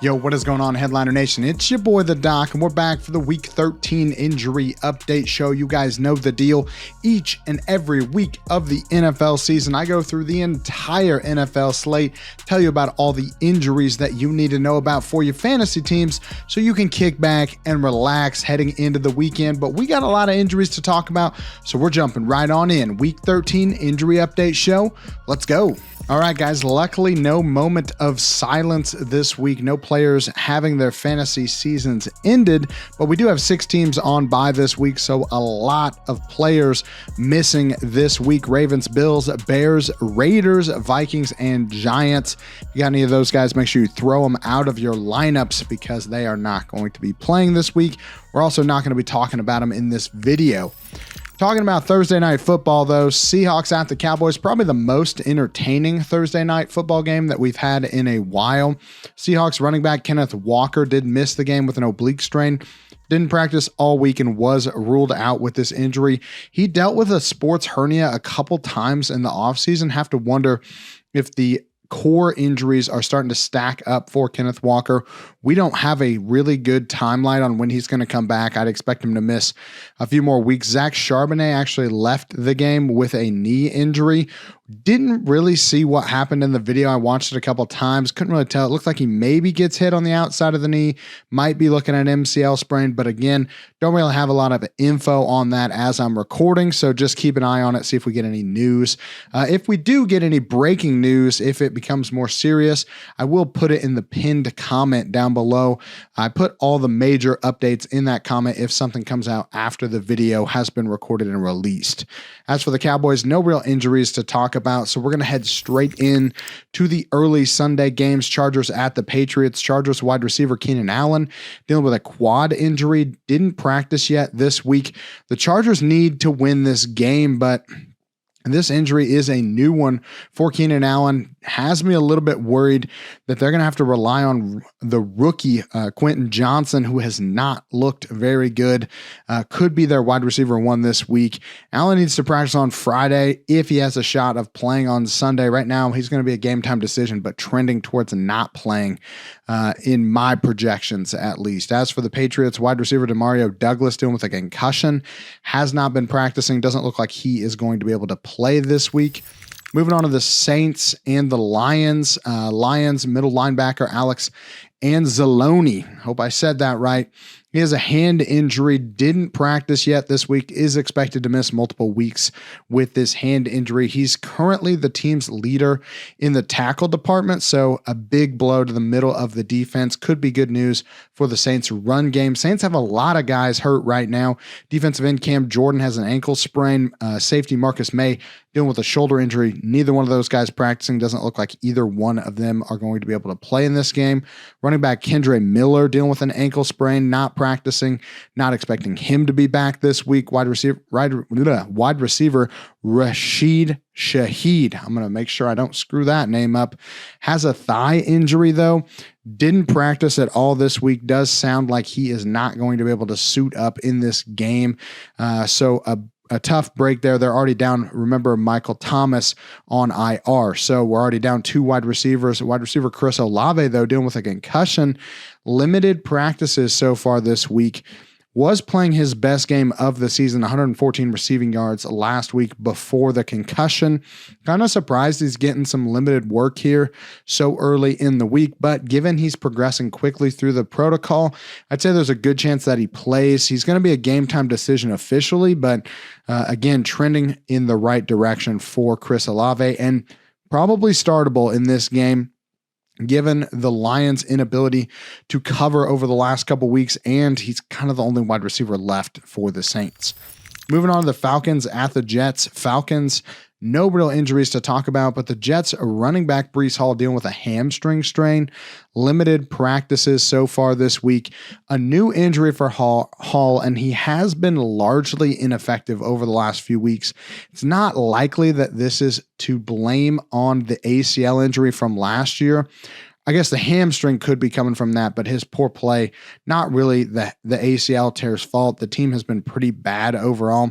Yo, what is going on, Headliner Nation? It's your boy, The Doc, and we're back for the Week 13 injury update show. You guys know the deal. Each and every week of the NFL season, I go through the entire NFL slate, tell you about all the injuries that you need to know about for your fantasy teams so you can kick back and relax heading into the weekend. But we got a lot of injuries to talk about, so we're jumping right on in. Week 13 injury update show. Let's go. All right, guys, luckily no moment of silence this week. No players having their fantasy seasons ended, but we do have 6 teams on bye this week, so a lot of players missing this week. Ravens, Bills, Bears, Raiders, Vikings, and Giants. If you got any of those guys, make sure you throw them out of your lineups because they are not going to be playing this week. We're also not going to be talking about them in this video. Talking about Thursday night football, though, Seahawks at the Cowboys, probably the most entertaining Thursday night football game that we've had in a while. Seahawks running back Kenneth Walker did miss the game with an oblique strain. Didn't practice all week and was ruled out with this injury. He dealt with a sports hernia a couple times in the offseason. Have to wonder if the core injuries are starting to stack up for Kenneth Walker. We don't have a really good timeline on when he's going to come back. I'd expect him to miss a few more weeks. Zach Charbonnet actually left the game with a knee injury. Didn't really see what happened in the video. I watched it a couple times. Couldn't really tell. It looked like he maybe gets hit on the outside of the knee. Might be looking at MCL sprain, but again, don't really have a lot of info on that as I'm recording, so just keep an eye on it, see if we get any news. If we do get any breaking news, if it becomes more serious, I will put it in the pinned comment down below. I put all the major updates in that comment if something comes out after the video has been recorded and released. As for the Cowboys, no real injuries to talk about, so we're going to head straight in to the early Sunday games. Chargers at the Patriots. Chargers wide receiver Keenan Allen dealing with a quad injury, didn't practice yet this week. The Chargers need to win this game, but this injury is a new one for Keenan Allen. Has me a little bit worried that they're going to have to rely on the rookie Quentin Johnson, who has not looked very good. Could be their wide receiver one this week. Allen needs to practice on Friday if he has a shot of playing on Sunday. Right now, he's going to be a game time decision, but trending towards not playing in my projections at least. As for the Patriots, wide receiver Demario Douglas dealing with a concussion, has not been practicing. Doesn't look like he is going to be able to play this week. Moving on to the Saints and the Lions. Lions middle linebacker Alex Anzalone. Hope I said that right. He has a hand injury, didn't practice yet this week, is expected to miss multiple weeks with this hand injury. He's currently the team's leader in the tackle department, so a big blow to the middle of the defense. Could be good news for the Saints run game. Saints have a lot of guys hurt right now. Defensive end Cam Jordan has an ankle sprain. Safety Marcus May dealing with a shoulder injury. Neither one of those guys practicing. Doesn't look like either one of them are going to be able to play in this game. Running back Kendre Miller dealing with an ankle sprain, not practicing, not expecting him to be back this week. Wide receiver Rashid Shaheed, I'm going to make sure I don't screw that name up, has a thigh injury though. Didn't practice at all this week. Does sound like he is not going to be able to suit up in this game. So a tough break there. They're already down, remember, Michael Thomas on IR. So we're already down 2 wide receivers. Wide receiver Chris Olave, though, dealing with a concussion. Limited practices so far this week. Was playing his best game of the season, 114 receiving yards last week before the concussion. Kind of surprised he's getting some limited work here so early in the week, but given he's progressing quickly through the protocol, I'd say there's a good chance that he plays. He's going to be a game time decision officially, but again, trending in the right direction for Chris Olave and probably startable in this game, given the Lions' inability to cover over the last couple weeks, and he's kind of the only wide receiver left for the Saints. Moving on to the Falcons at the Jets. Falcons, no real injuries to talk about, but the Jets running back Breece Hall dealing with a hamstring strain. Limited practices so far this week. A new injury for Hall, and he has been largely ineffective over the last few weeks. It's not likely that this is to blame on the ACL injury from last year. I guess the hamstring could be coming from that, but his poor play, not really the ACL tear's fault. The team has been pretty bad overall,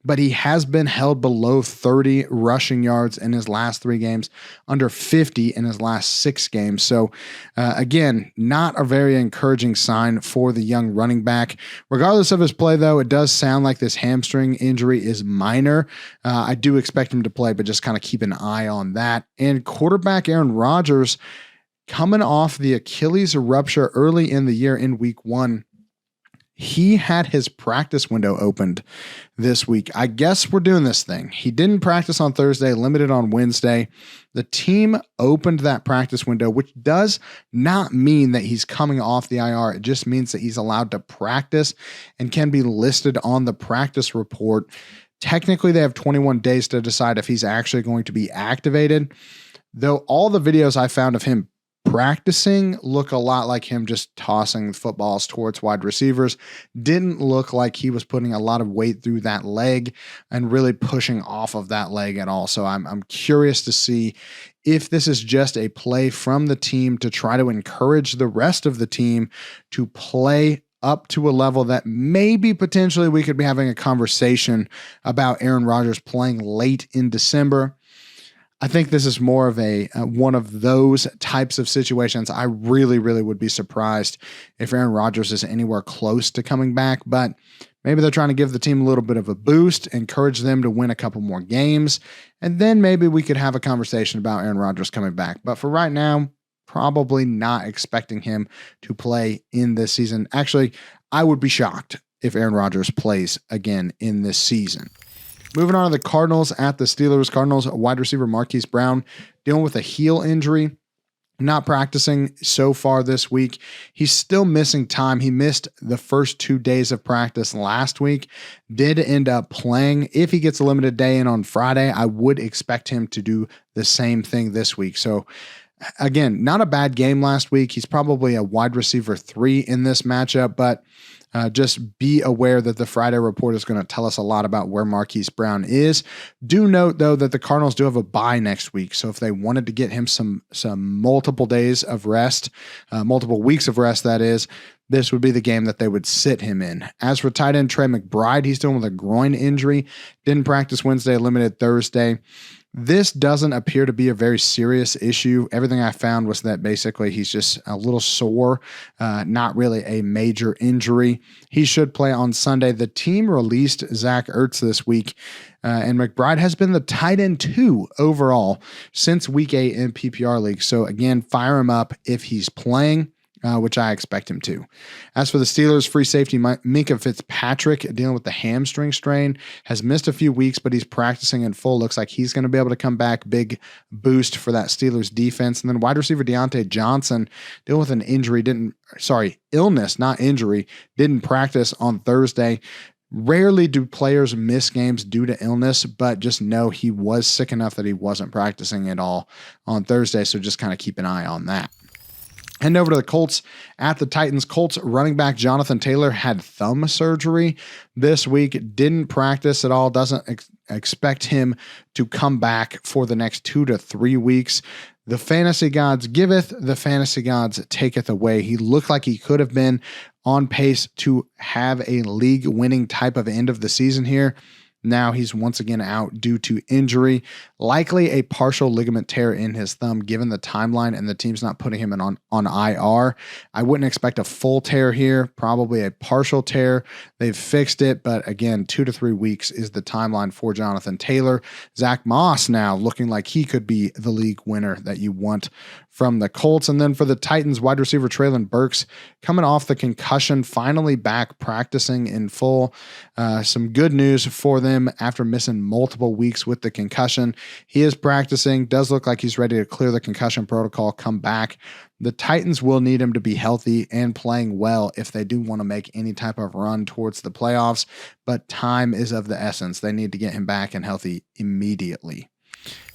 but he has been held below 30 rushing yards in his last 3 games, under 50 in his last 6 games. So again, not a very encouraging sign for the young running back. Regardless of his play, though, it does sound like this hamstring injury is minor. I do expect him to play, but just kind of keep an eye on that. And quarterback Aaron Rodgers, coming off the Achilles rupture early in the year in week 1, he had his practice window opened this week. I guess we're doing this thing. He didn't practice on Thursday, limited on Wednesday. The team opened that practice window, which does not mean that he's coming off the IR. It just means that he's allowed to practice and can be listed on the practice report. Technically, they have 21 days to decide if he's actually going to be activated, though all the videos I found of him practicing look a lot like him just tossing footballs towards wide receivers. Didn't look like he was putting a lot of weight through that leg and really pushing off of that leg at all. So I'm curious to see if this is just a play from the team to try to encourage the rest of the team to play up to a level that maybe potentially we could be having a conversation about Aaron Rodgers playing late in December. I think this is more of a one of those types of situations. I really, really would be surprised if Aaron Rodgers is anywhere close to coming back, but maybe they're trying to give the team a little bit of a boost, encourage them to win a couple more games, and then maybe we could have a conversation about Aaron Rodgers coming back. But for right now, probably not expecting him to play in this season. Actually, I would be shocked if Aaron Rodgers plays again in this season. Moving on to the Cardinals at the Steelers. Cardinals wide receiver Marquise Brown dealing with a heel injury, not practicing so far this week. He's still missing time. He missed the first 2 days of practice last week, did end up playing. If he gets a limited day in on Friday, I would expect him to do the same thing this week. So again, not a bad game last week. He's probably a wide receiver 3 in this matchup, but just be aware that the Friday report is going to tell us a lot about where Marquise Brown is. Do note, though, that the Cardinals do have a bye next week. So if they wanted to get him some multiple days of rest, multiple weeks of rest, that is, this would be the game that they would sit him in. As for tight end Trey McBride, he's dealing with a groin injury. Didn't practice Wednesday, limited Thursday. This doesn't appear to be a very serious issue. Everything I found was that basically he's just a little sore, not really a major injury. He should play on Sunday. The team released Zach Ertz this week, and McBride has been the tight end 2 overall since week 8 in PPR league. So again, fire him up if he's playing, which I expect him to. As for the Steelers, free safety Minkah Fitzpatrick dealing with the hamstring strain, has missed a few weeks, but he's practicing in full. Looks like he's going to be able to come back. Big boost for that Steelers defense. And then wide receiver Deontay Johnson dealing with an illness, not injury, didn't practice on Thursday. Rarely do players miss games due to illness, but just know he was sick enough that he wasn't practicing at all on Thursday. So just kind of keep an eye on that. Heading over to the Colts at the Titans. Colts running back Jonathan Taylor had thumb surgery this week. Didn't practice at all. Doesn't expect him to come back for the next 2 to 3 weeks. The fantasy gods giveth, the fantasy gods taketh away. He looked like he could have been on pace to have a league-winning type of end of the season here. Now he's once again out due to injury, likely a partial ligament tear in his thumb given the timeline and the team's not putting him on IR. I wouldn't expect a full tear here, probably a partial tear. They've fixed it, but again, 2 to 3 weeks is the timeline for Jonathan Taylor. Zach Moss now looking like he could be the league winner that you want from the Colts. And then for the Titans, wide receiver Treylon Burks coming off the concussion, finally back practicing in full. Some good news for them after missing multiple weeks with the concussion. He is practicing, does look like he's ready to clear the concussion protocol, come back. The Titans will need him to be healthy and playing well if they do want to make any type of run towards the playoffs, but time is of the essence. They need to get him back and healthy immediately.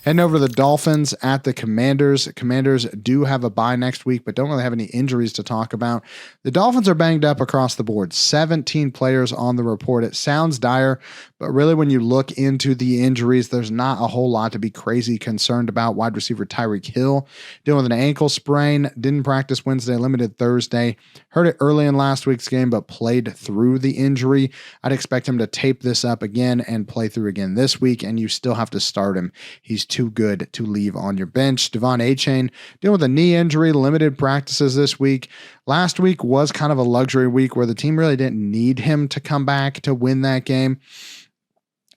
Heading over to the Dolphins at the Commanders. Commanders do have a bye next week, but don't really have any injuries to talk about. The Dolphins are banged up across the board. 17 players on the report. It sounds dire, But really, when you look into the injuries, there's not a whole lot to be crazy concerned about. Wide receiver Tyreek Hill dealing with an ankle sprain, didn't practice Wednesday, limited Thursday. Heard it early in last week's game, but played through the injury. I'd expect him to tape this up again and play through again this week, and you still have to start him. He's too good to leave on your bench. Devon Achane dealing with a knee injury, limited practices this week. Last week was kind of a luxury week where the team really didn't need him to come back to win that game.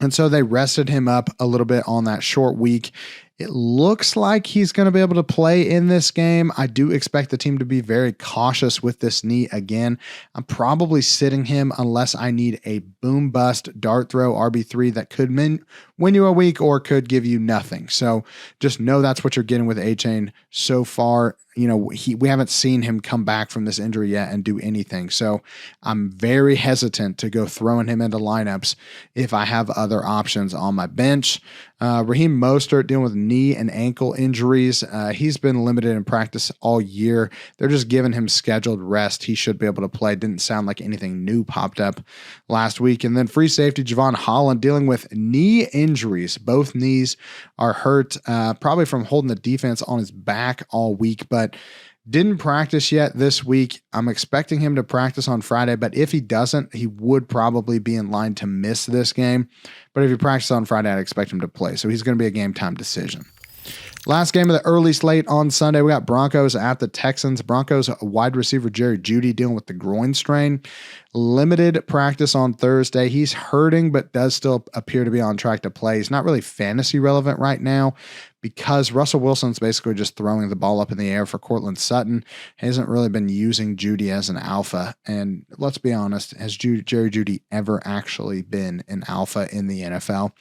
And so they rested him up a little bit on that short week. It looks like he's going to be able to play in this game. I do expect the team to be very cautious with this knee again. I'm probably sitting him unless I need a boom bust dart throw RB3 that could win you a week or could give you nothing. So just know that's what you're getting with Achane so far. You know, we haven't seen him come back from this injury yet and do anything. So I'm very hesitant to go throwing him into lineups if I have other options on my bench. Raheem Mostert dealing with knee and ankle injuries. He's been limited in practice all year. They're just giving him scheduled rest. He should be able to play. Didn't sound like anything new popped up last week. And then free safety Javon Holland dealing with knee injuries. Both knees are hurt, probably from holding the defense on his back all week, but didn't practice yet this week. I'm expecting him to practice on Friday, but if he doesn't, he would probably be in line to miss this game. But if he practices on Friday, I'd expect him to play. So he's going to be a game time decision. Last game of the early slate on Sunday, we got Broncos at the Texans. Broncos wide receiver Jerry Jeudy dealing with the groin strain. Limited practice on Thursday. He's hurting, but does still appear to be on track to play. He's not really fantasy relevant right now because Russell Wilson's basically just throwing the ball up in the air for Cortland Sutton. He hasn't really been using Jeudy as an alpha. And let's be honest, has Jerry Jeudy ever actually been an alpha in the NFL?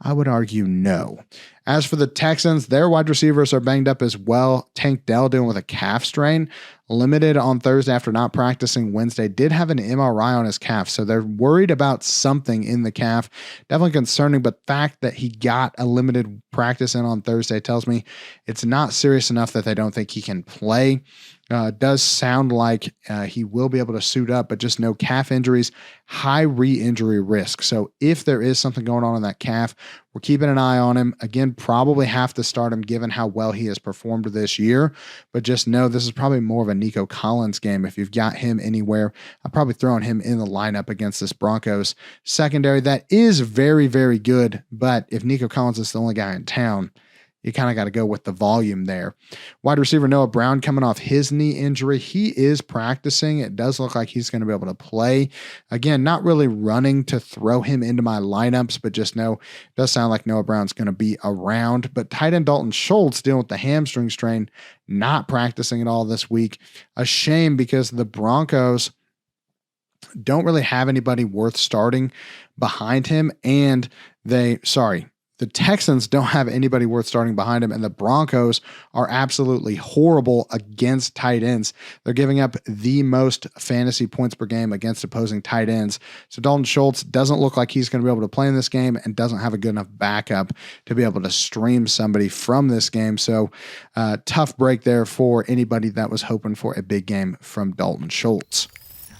I would argue no. As for the Texans, their wide receivers are banged up as well. Tank Dell dealing with a calf strain. Limited on Thursday after not practicing Wednesday. Did have an MRI on his calf, so they're worried about something in the calf. Definitely concerning, but the fact that he got a limited practice in on Thursday tells me it's not serious enough that they don't think he can play. Does sound like he will be able to suit up, but just no calf injuries, high re-injury risk. So if there is something going on in that calf, we're keeping an eye on him. Again, probably have to start him given how well he has performed this year, but just know this is probably more of a Nico Collins game. If you've got him anywhere, I'm probably throwing him in the lineup against this Broncos secondary that is very, very good, but if Nico Collins is the only guy in town, you kind of got to go with the volume there. Wide receiver Noah Brown coming off his knee injury. He is practicing. It does look like he's going to be able to play. Again, not really running to throw him into my lineups, but just know it does sound like Noah Brown's going to be around. But tight end Dalton Schultz dealing with the hamstring strain, not practicing at all this week. A shame because the Broncos don't really have anybody worth starting behind him. And the Texans don't have anybody worth starting behind him, and the Broncos are absolutely horrible against tight ends. They're giving up the most fantasy points per game against opposing tight ends. So Dalton Schultz doesn't look like he's going to be able to play in this game and doesn't have a good enough backup to be able to stream somebody from this game. So tough break there for anybody that was hoping for a big game from Dalton Schultz.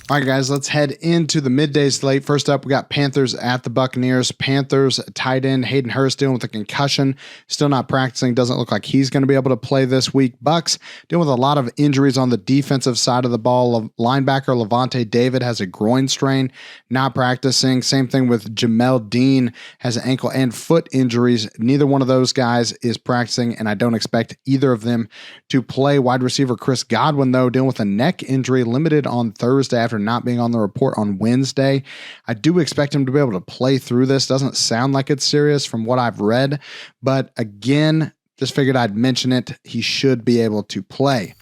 All right, guys, let's head into the midday slate. First up, we got Panthers at the Buccaneers. Panthers tight end Hayden Hurst dealing with a concussion, still not practicing. Doesn't look like he's going to be able to play this week. Bucks dealing with a lot of injuries on the defensive side of the ball. Linebacker Levante David has a groin strain, not practicing. Same thing with Jamel Dean, has ankle and foot injuries. Neither one of those guys is practicing, and I don't expect either of them to play. Wide receiver Chris Godwin, though, dealing with a neck injury, limited on Thursday after not being on the report on Wednesday. I do expect him to be able to play through this. Doesn't sound like it's serious from what I've read, but again, just figured I'd mention it. He should be able to play.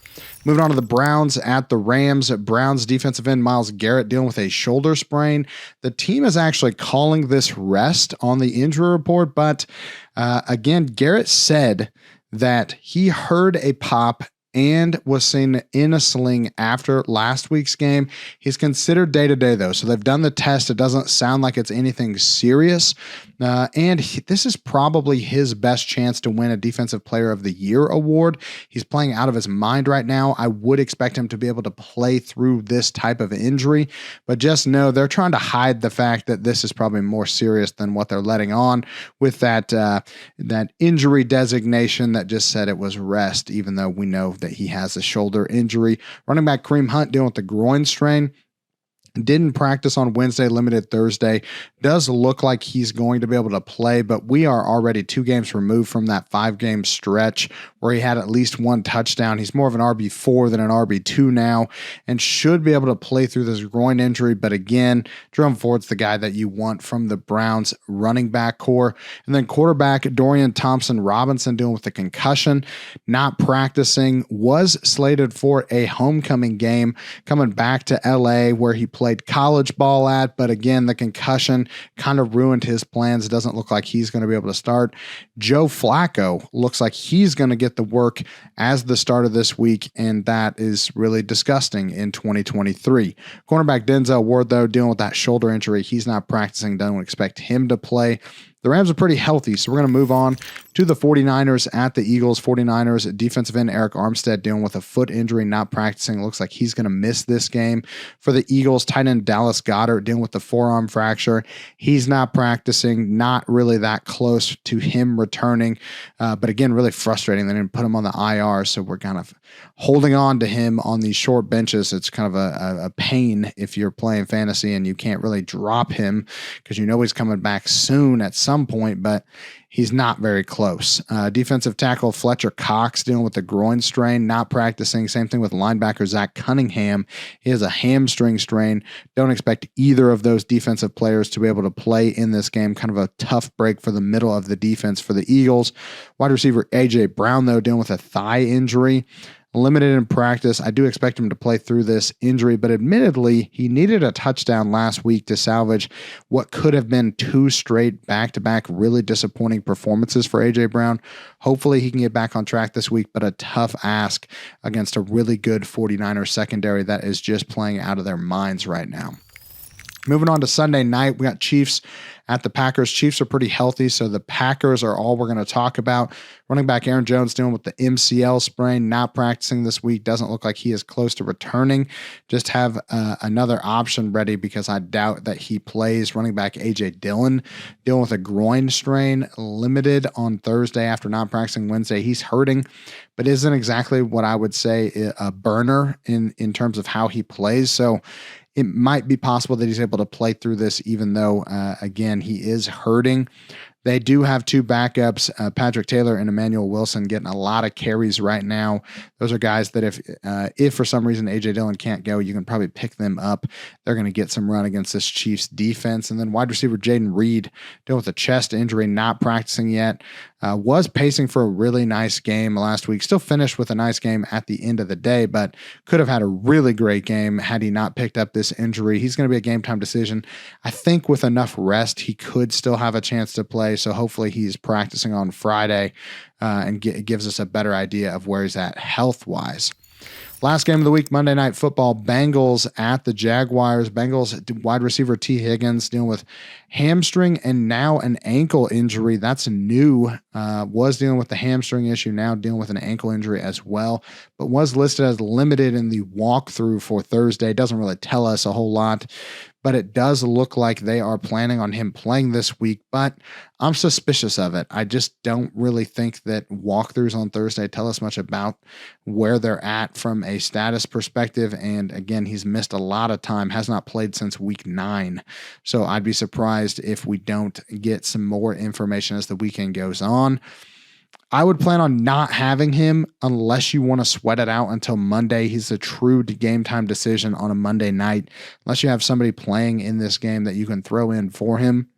Moving on to the Browns at the Rams. Browns defensive end Myles Garrett dealing with a shoulder sprain. The team is actually calling this rest on the injury report, but again, Garrett said that he heard a pop and was seen in a sling after last week's game. He's considered day-to-day, though, so they've done the test. It doesn't sound like it's anything serious, and this is probably his best chance to win a Defensive Player of the Year award. He's playing out of his mind right now. I would expect him to be able to play through this type of injury, but just know they're trying to hide the fact that this is probably more serious than what they're letting on with that injury designation that just said it was rest, even though we know that he has a shoulder injury. Running back Kareem Hunt dealing with the groin strain. Didn't practice on Wednesday, limited Thursday. Does look like he's going to be able to play, but we are already 2 games removed from that 5-game stretch where he had at least 1 touchdown. He's more of an RB4 than an RB2 now and should be able to play through this groin injury. But again, Jerome Ford's the guy that you want from the Browns running back core. And then quarterback Dorian Thompson-Robinson dealing with the concussion, not practicing, was slated for a homecoming game coming back to LA where he played college ball at, but again, the concussion kind of ruined his plans. It doesn't look like he's going to be able to start. Joe Flacco looks like he's going to get the work as the start of this week, and that is really disgusting in 2023. Cornerback Denzel Ward, though, dealing with that shoulder injury. He's not practicing. Don't expect him to play. The Rams are pretty healthy, so we're going to move on to the 49ers at the Eagles. 49ers defensive end Eric Armstead dealing with a foot injury, not practicing. Looks like he's going to miss this game. For the Eagles, tight end Dallas Goedert dealing with the forearm fracture. He's not practicing, not really that close to him returning. But again, really frustrating. They didn't put him on the IR, so we're kind of holding on to him on these short benches. It's kind of a pain if you're playing fantasy and you can't really drop him because you know he's coming back soon at some point, but he's not very close. Defensive tackle Fletcher Cox dealing with the groin strain, not practicing. Same thing with linebacker Zach Cunningham. He has a hamstring strain. Don't expect either of those defensive players to be able to play in this game. Kind of a tough break for the middle of the defense for the Eagles. Wide receiver A.J. Brown, though, dealing with a thigh injury. Limited in practice. I do expect him to play through this injury, but admittedly, he needed a touchdown last week to salvage what could have been 2 straight back-to-back really disappointing performances for A.J. Brown. Hopefully, he can get back on track this week, but a tough ask against a really good 49ers secondary that is just playing out of their minds right now. Moving on to Sunday night, we got Chiefs at the Packers. Chiefs are pretty healthy, so the Packers are all we're going to talk about. Running back Aaron Jones dealing with the MCL sprain, not practicing this week. Doesn't look like he is close to returning. Just have another option ready because I doubt that he plays. Running back A.J. Dillon dealing with a groin strain, limited on Thursday after not practicing Wednesday. He's hurting, but isn't exactly what I would say a burner in terms of how he plays. So it might be possible that he's able to play through this, even though, again, he is hurting. They do have 2 backups, Patrick Taylor and Emmanuel Wilson, getting a lot of carries right now. Those are guys that if for some reason A.J. Dillon can't go, you can probably pick them up. They're going to get some run against this Chiefs defense. And then wide receiver Jaden Reed dealing with a chest injury, not practicing yet. Was pacing for a really nice game last week. Still finished with a nice game at the end of the day, but could have had a really great game had he not picked up this injury. He's going to be a game time decision. I think with enough rest, he could still have a chance to play. So hopefully he's practicing on Friday and gives us a better idea of where he's at health-wise. Last game of the week, Monday Night Football, Bengals at the Jaguars. Bengals wide receiver T. Higgins dealing with hamstring and now an ankle injury. That's new. Was dealing with the hamstring issue, now dealing with an ankle injury as well, but was listed as limited in the walkthrough for Thursday. Doesn't really tell us a whole lot, but it does look like they are planning on him playing this week, but I'm suspicious of it. I just don't really think that walkthroughs on Thursday tell us much about where they're at from a status perspective. And again, he's missed a lot of time, has not played since week 9. So I'd be surprised if we don't get some more information as the weekend goes on. I would plan on not having him unless you want to sweat it out until Monday. He's a true game time decision on a Monday night, unless you have somebody playing in this game that you can throw in for him,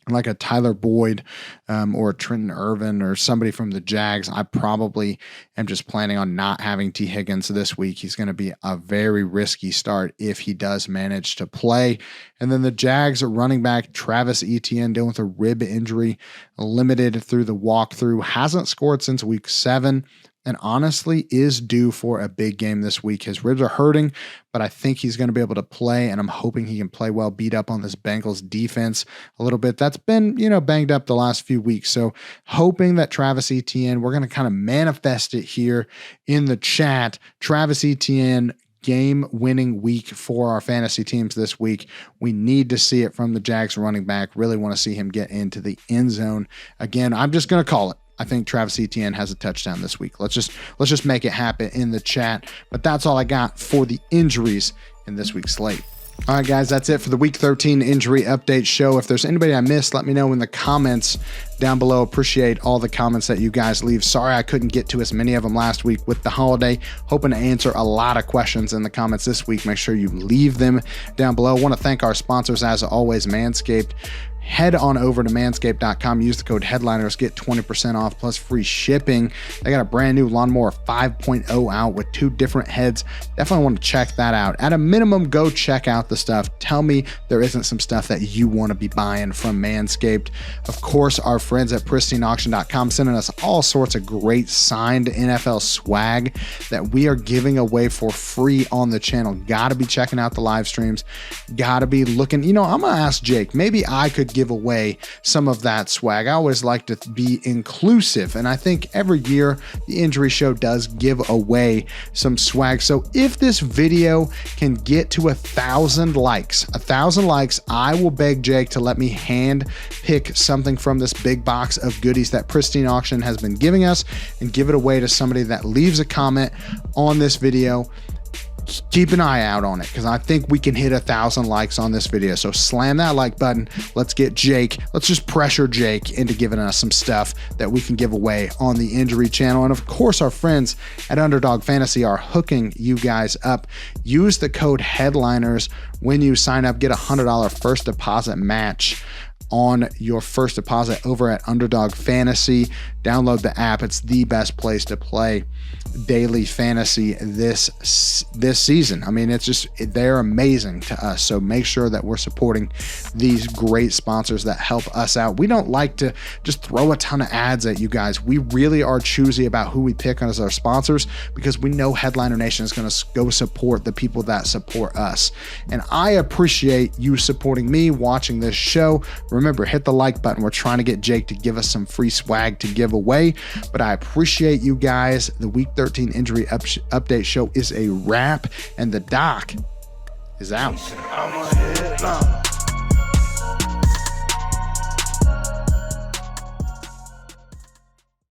like a Tyler Boyd or a Trenton Irvin or somebody from the Jags. I probably am just planning on not having T. Higgins this week. He's going to be a very risky start if he does manage to play. And then the Jags running back Travis Etienne dealing with a rib injury, limited through the walkthrough, hasn't scored since week 7. and honestly is due for a big game this week. His ribs are hurting, but I think he's going to be able to play, and I'm hoping he can play well, beat up on this Bengals defense a little bit. That's been, banged up the last few weeks. So hoping that Travis Etienne, we're going to kind of manifest it here in the chat. Travis Etienne, game-winning week for our fantasy teams this week. We need to see it from the Jags running back. Really want to see him get into the end zone. Again, I'm just going to call it. I think Travis Etienne has a touchdown this week. Let's just make it happen in the chat. But that's all I got for the injuries in this week's slate. All right, guys, that's it for the Week 13 injury update show. If there's anybody I missed, let me know in the comments down below. Appreciate all the comments that you guys leave. Sorry I couldn't get to as many of them last week with the holiday. Hoping to answer a lot of questions in the comments this week. Make sure you leave them down below. I want to thank our sponsors, as always, Manscaped. Head on over to manscaped.com. Use the code headliners. Get 20% off plus free shipping. They got a brand new lawnmower 5.0 out with 2 different heads. Definitely want to check that out. At a minimum, go check out the stuff. Tell me there isn't some stuff that you want to be buying from Manscaped. Of course, our friends at pristineauction.com sending us all sorts of great signed NFL swag that we are giving away for free on the channel. Got to be checking out the live streams. Got to be looking. I'm going to ask Jake. Maybe I could give away some of that swag. I always like to be inclusive, and I think every year the Injury Show does give away some swag. So if this video can get to 1,000 likes, I will beg Jake to let me hand pick something from this big box of goodies that Pristine Auction has been giving us and give it away to somebody that leaves a comment on this video. Keep an eye out on it, because I think we can hit 1,000 likes on this video. So slam that like button. Let's get Jake. Let's just pressure Jake into giving us some stuff that we can give away on the Injury Channel. And of course, our friends at Underdog Fantasy are hooking you guys up. Use the code headliners when you sign up. Get $100 first deposit match on your first deposit over at Underdog Fantasy. Download the app. It's the best place to play daily fantasy this season. I mean, they're amazing to us. So make sure that we're supporting these great sponsors that help us out. We don't like to just throw a ton of ads at you guys. We really are choosy about who we pick as our sponsors, because we know Headliner Nation is going to go support the people that support us. And I appreciate you supporting me, watching this show. Remember, hit the like button. We're trying to get Jake to give us some free swag to give away, but I appreciate you guys. The Week 13 injury update show is a wrap, and the doc is out.